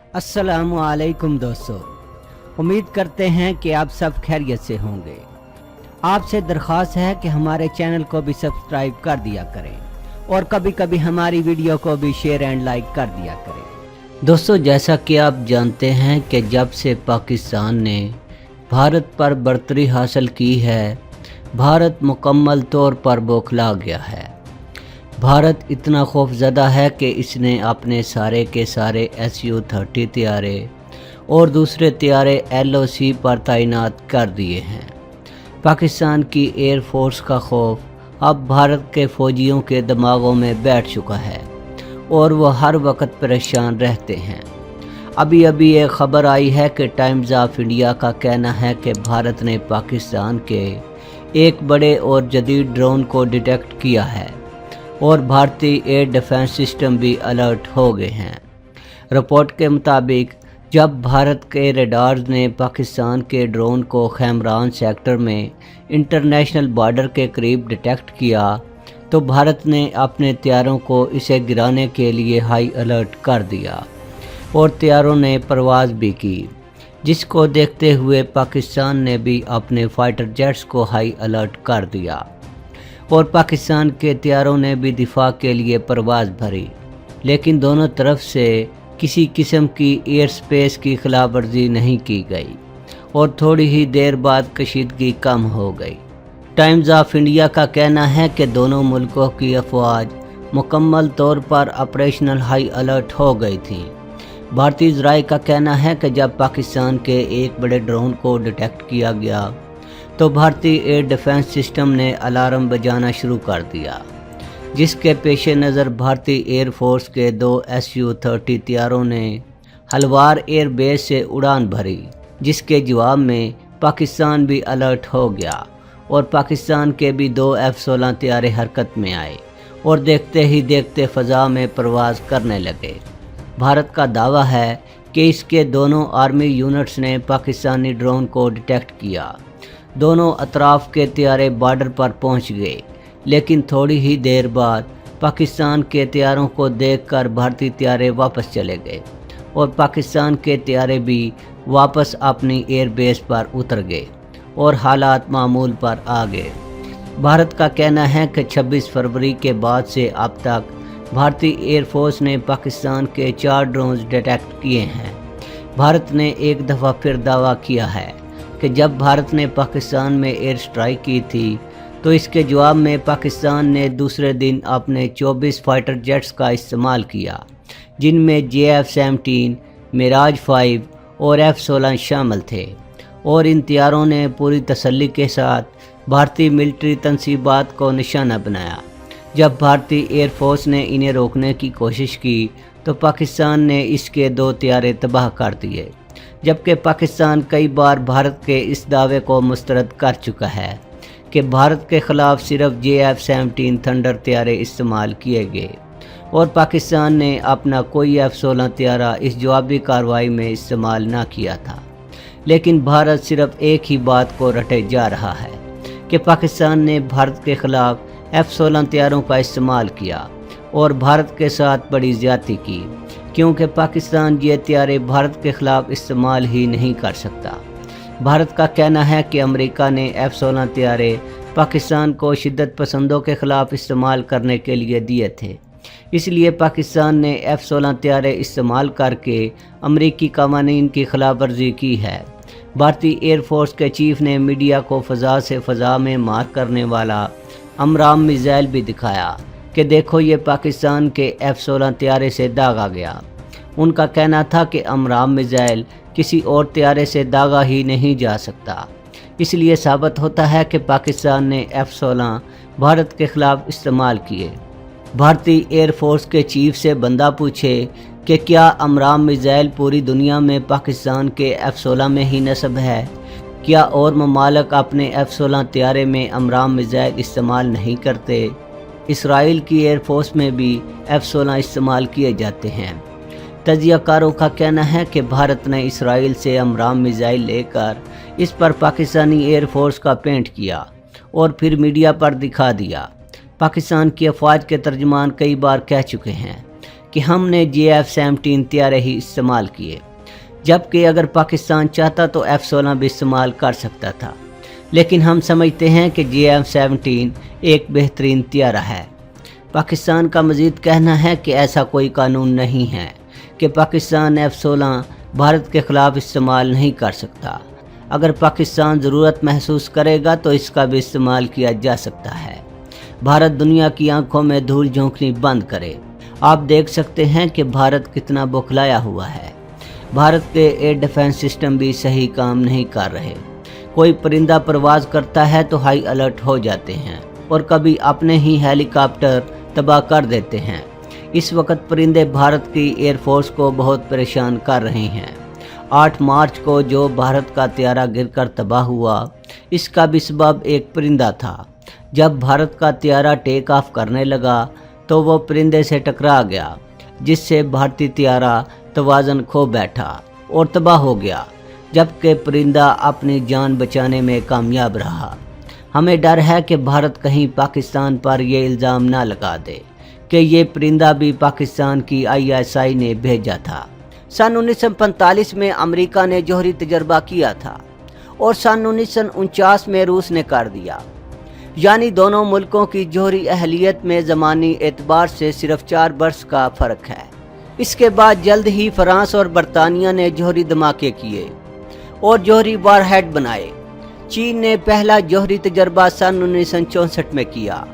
अस्सलामुअलैकुम दोस्तों, उम्मीद करते हैं कि आप सब खैरियत से होंगे। आपसे दरख्वास्त है कि हमारे चैनल को भी सब्सक्राइब कर दिया करें और कभी कभी हमारी वीडियो को भी शेयर एंड लाइक कर दिया करें। दोस्तों, जैसा कि आप जानते हैं कि जब से पाकिस्तान ने भारत पर बढ़तरी हासिल की है, भारत मुकम्मल तौर पर बौखला गया है। भारत इतना खौफज़दा है कि इसने अपने सारे के सारे Su-30 तैयारे और दूसरे तैयारे LOC पर तैनात कर दिए हैं। पाकिस्तान की एयर फोर्स का खौफ अब भारत के फ़ौजियों के दिमागों में बैठ चुका है और वह हर वक्त परेशान रहते हैं। अभी अभी एक ख़बर आई है कि टाइम्स ऑफ इंडिया का कहना है कि भारत ने पाकिस्तान के एक बड़े और जदीद ड्रोन को डिटेक्ट किया है और भारतीय एयर डिफेंस सिस्टम भी अलर्ट हो गए हैं। रिपोर्ट के मुताबिक जब भारत के रेडार्स ने पाकिस्तान के ड्रोन को खैमरान सेक्टर में इंटरनेशनल बॉर्डर के करीब डिटेक्ट किया तो भारत ने अपने तैयारों को इसे गिराने के लिए हाई अलर्ट कर दिया और तैयारों ने परवाज़ भी की, जिसको देखते हुए पाकिस्तान ने भी अपने फाइटर जेट्स को हाई अलर्ट कर दिया और पाकिस्तान के तैयारों ने भी दिफा के लिए परवाज़ भरी। लेकिन दोनों तरफ से किसी किस्म की एयर स्पेस की खिलाफ वर्जी नहीं की गई और थोड़ी ही देर बाद कशीदगी कम हो गई। टाइम्स ऑफ इंडिया का कहना है कि दोनों मुल्कों की अफवाज मुकम्मल तौर पर ऑपरेशनल हाई अलर्ट हो गई थी। भारतीय ज़राए का कहना है कि जब पाकिस्तान के एक बड़े ड्रोन को डिटेक्ट किया गया तो भारतीय एयर डिफेंस सिस्टम ने अलार्म बजाना शुरू कर दिया, जिसके पेश नज़र भारतीय एयर फोर्स के 2 Su-30 तैयारों ने हलवार एयर बेस से उड़ान भरी, जिसके जवाब में पाकिस्तान भी अलर्ट हो गया और पाकिस्तान के भी 2 F-16 तैयारे हरकत में आए और देखते ही देखते फ़ज़ा में परवाज़ करने लगे। भारत का दावा है कि इसके दोनों आर्मी यूनिट्स ने पाकिस्तानी ड्रोन को डिटेक्ट किया। दोनों अतराफ़ के तैयारे बॉर्डर पर पहुंच गए, लेकिन थोड़ी ही देर बाद पाकिस्तान के तैयारों को देखकर भारतीय तैयारे वापस चले गए और पाकिस्तान के तैयारे भी वापस अपनी एयर बेस पर उतर गए और हालात मामूल पर आ गए। भारत का कहना है कि 26 फरवरी के बाद से अब तक भारतीय एयर फोर्स ने पाकिस्तान के 4 ड्रोन्स डिटेक्ट किए हैं। भारत ने एक दफ़ा फिर दावा किया है कि जब भारत ने पाकिस्तान में एयर स्ट्राइक की थी तो इसके जवाब में पाकिस्तान ने दूसरे दिन अपने 24 फाइटर जेट्स का इस्तेमाल किया, जिनमें JF-17, मिराज 5 और F-16 शामिल थे और इन तैयारों ने पूरी तसल्ली के साथ भारतीय मिलिट्री तनसीबात को निशाना बनाया। जब भारतीय एयर फोर्स ने इन्हें रोकने की कोशिश की तो पाकिस्तान ने इसके 2 तैयारे तबाह कर दिए, जबकि पाकिस्तान कई बार भारत के इस दावे को मुस्तरद कर चुका है कि भारत के ख़िलाफ़ सिर्फ JF-17 थंडर तैयारे इस्तेमाल किए गए और पाकिस्तान ने अपना कोई F-16 तैयारा इस जवाबी कार्रवाई में इस्तेमाल ना किया था। लेकिन भारत सिर्फ एक ही बात को रटे जा रहा है कि पाकिस्तान ने भारत के ख़िलाफ़ F-16 तैयारों का इस्तेमाल किया और भारत के साथ बड़ी ज़्यादती की, क्योंकि पाकिस्तान ये तैयारे भारत के ख़िलाफ़ इस्तेमाल ही नहीं कर सकता। भारत का कहना है कि अमेरिका ने F-16 तैयारे पाकिस्तान को शिद्दत पसंदों के ख़िलाफ़ इस्तेमाल करने के लिए दिए थे, इसलिए पाकिस्तान ने F-16 तैयारे इस्तेमाल करके अमेरिकी कानून की खिलाफ वर्जी की है। भारतीय एयर फोर्स के चीफ ने मीडिया को फ़ज़ा से फ़ज़ा में मार करने वाला अमराम मिसाइल भी दिखाया कि देखो ये पाकिस्तान के F-16 तैयारे से दागा गया। उनका कहना था कि अमराम मिसाइल किसी और तैयारे से दागा ही नहीं जा सकता, इसलिए साबित होता है कि पाकिस्तान ने F-16 भारत के ख़िलाफ़ इस्तेमाल किए। भारतीय एयर फोर्स के चीफ से बंदा पूछे कि क्या अमराम मिसाइल पूरी दुनिया में पाकिस्तान के F-16 में ही नस्ब है? क्या और ममालिक अपने F-16 तैयारे में अमराम मिसाइल इस्तेमाल नहीं करते? इसराइल की एयर फोर्स में भी F-16 इस्तेमाल किए जाते हैं। तजियाकारों का कहना है कि भारत ने इसराइल से अमराम मिसाइल लेकर इस पर पाकिस्तानी एयर फोर्स का पेंट किया और फिर मीडिया पर दिखा दिया। पाकिस्तान की अफवाज के तर्जुमान कई बार कह चुके हैं कि हमने JF-17 तैयारे ही इस्तेमाल किए, जबकि अगर पाकिस्तान चाहता तो F-16 भी इस्तेमाल कर सकता था। लेकिन हम समझते हैं कि JF-17 एक बेहतरीन तैयारा है। पाकिस्तान का मज़ीद कहना है कि ऐसा कोई कानून नहीं है कि पाकिस्तान F-16 भारत के ख़िलाफ़ इस्तेमाल नहीं कर सकता। अगर पाकिस्तान ज़रूरत महसूस करेगा तो इसका भी इस्तेमाल किया जा सकता है। भारत दुनिया की आंखों में धूल झोंकनी बंद करे। आप देख सकते हैं कि भारत कितना बौखलाया हुआ है। भारत के एयर डिफेंस सिस्टम भी सही काम नहीं कर रहे। कोई परिंदा परवाज करता है तो हाई अलर्ट हो जाते हैं और कभी अपने ही हेलीकॉप्टर तबाह कर देते हैं। इस वक्त परिंदे भारत की एयरफोर्स को बहुत परेशान कर रहे हैं। 8 मार्च को जो भारत का तैयारा गिरकर तबाह हुआ, इसका भी सबब एक परिंदा था। जब भारत का तैयारा टेक ऑफ करने लगा तो वो परिंदे से टकरा गया, जिससे भारतीय तैयारा तवाज़न खो बैठा और तबाह हो गया, जबकि परिंदा अपनी जान बचाने में कामयाब रहा। हमें डर है कि भारत कहीं पाकिस्तान पर ये इल्ज़ाम ना लगा दे कि ये परिंदा भी पाकिस्तान की ISI ने भेजा था। सन 1945 में अमेरिका ने जौहरी तजर्बा किया था और सन 1949 में रूस ने कर दिया। यानी दोनों मुल्कों की जौहरी अहलियत में ज़मानी एतबार से सिर्फ 4 बरस का फ़र्क है। इसके बाद जल्द ही फ्रांस और बरतानिया ने जौहरी धमाके किए और जौहरी वारहेड बनाए। चीन ने पहला जौहरी तजर्बा सन 1964 में किया।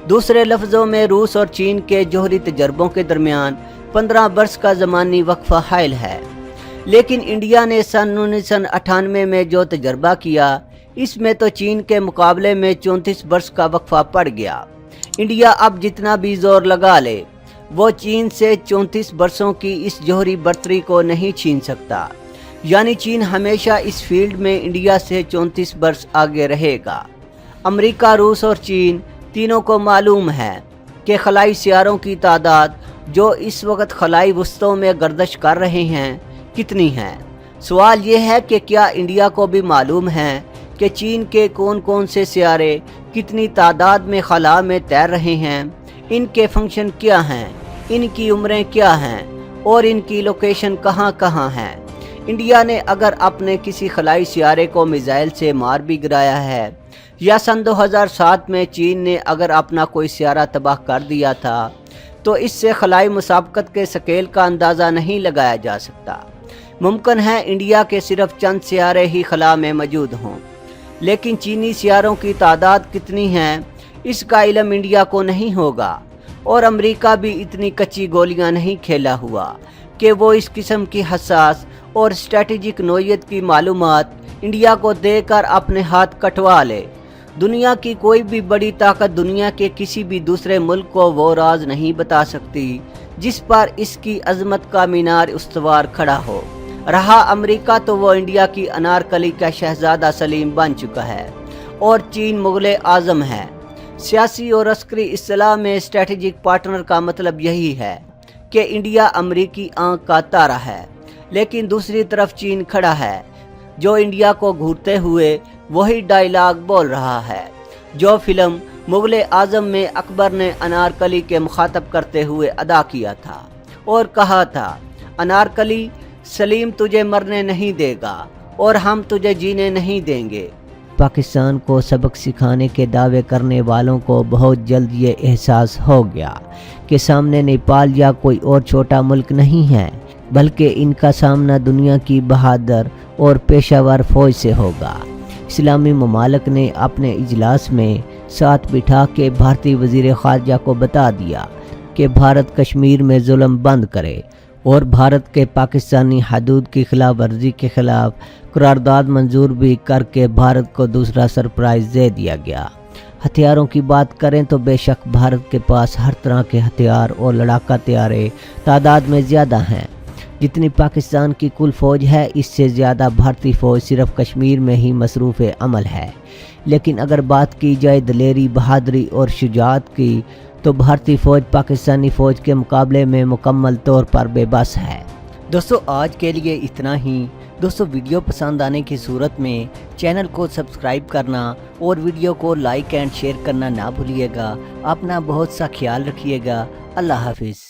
दूसरे लफ्ज़ों में रूस और चीन के जौहरी तजर्बों के दरमियान 15 बरस का ज़मानी वक्फा हायल है। लेकिन इंडिया ने सन 1998 में जो तजर्बा किया, इसमें तो चीन के मुकाबले में 34 बरस का वक्फा पड़ गया। इंडिया अब जितना भी जोर लगा ले, वो चीन से 34 बरसों की इस जौहरी बर्तरी को नहीं छीन सकता। यानी चीन हमेशा इस फील्ड में इंडिया से 34 बरस आगे रहेगा। अमेरिका, रूस और चीन तीनों को मालूम है कि खलाई सियारों की तादाद जो इस वक्त खलाई वस्तों में गर्दिश कर रहे हैं कितनी है। सवाल ये है कि क्या इंडिया को भी मालूम है कि चीन के कौन कौन से सियारे कितनी तादाद में खला में तैर रहे हैं, इनके फंक्शन क्या हैं, इनकी उम्रें क्या हैं और इनकी लोकेशन कहाँ कहाँ हैं। इंडिया ने अगर अपने किसी खलाई सियारे को मिसाइल से मार भी गिराया है, या सन 2007 में चीन ने अगर अपना कोई सियारा तबाह कर दिया था, तो इससे खलाई मुसाबकत के स्केल का अंदाज़ा नहीं लगाया जा सकता। मुमकिन है इंडिया के सिर्फ चंद सियारे ही खला में मौजूद हों, लेकिन चीनी सियारों की तादाद कितनी है इसका इल्म इंडिया को नहीं होगा। और अमेरिका भी इतनी कच्ची गोलियां नहीं खेला हुआ कि वो इस किस्म की हसास और स्ट्रेटेजिक नोयत की मालूमात इंडिया को देकर अपने हाथ कटवा ले। दुनिया की कोई भी बड़ी ताकत दुनिया के किसी भी दूसरे मुल्क को वो राज नहीं बता सकती जिस पर इसकी अजमत का मीनार उस्तवार खड़ा हो। रहा अमेरिका तो वो इंडिया की अनारकली का शहजादा सलीम बन चुका है और चीन मुगल आज़म है। सियासी और अस्करी इस्तिलाह में स्ट्रेटेजिक पार्टनर का मतलब यही है कि इंडिया अमेरिकी आंख का तारा है, लेकिन दूसरी तरफ चीन खड़ा है जो इंडिया को घूरते हुए वही डायलॉग बोल रहा है जो फिल्म मुगल आज़म में अकबर ने अनारकली के मुखातब करते हुए अदा किया था और कहा था, अनारकली सलीम तुझे मरने नहीं देगा और हम तुझे जीने नहीं देंगे। पाकिस्तान को सबक सिखाने के दावे करने वालों को बहुत जल्द ये एहसास हो गया कि सामने नेपाल या कोई और छोटा मुल्क नहीं है, बल्कि इनका सामना दुनिया की बहादुर और पेशावर फौज से होगा। इस्लामी ममालिक ने अपने इजलास में साथ बिठा के भारतीय वज़ीर ख़ारजा को बता दिया कि भारत कश्मीर में जुल्म बंद करे और भारत के पाकिस्तानी हदूद की खिलाफ वर्जी के खिलाफ करारदाद मंजूर भी करके भारत को दूसरा सरप्राइज़ दे दिया गया। हथियारों की बात करें तो बेशक भारत के पास हर तरह के हथियार और लड़ाका तैयारे तादाद में ज़्यादा हैं। जितनी पाकिस्तान की कुल फ़ौज है, इससे ज़्यादा भारतीय फ़ौज सिर्फ कश्मीर में ही मसरूफ़ अमल है। लेकिन अगर बात की जाए दलेरी, बहादुरी और शुजाअत की, तो भारतीय फ़ौज पाकिस्तानी फ़ौज के मुकाबले में मुकम्मल तौर पर बेबस है। दोस्तों आज के लिए इतना ही। दोस्तों वीडियो पसंद आने की सूरत में चैनल को सब्सक्राइब करना और वीडियो को लाइक एंड शेयर करना ना भूलिएगा। अपना बहुत सा ख्याल रखिएगा। अल्लाह हाफिज़।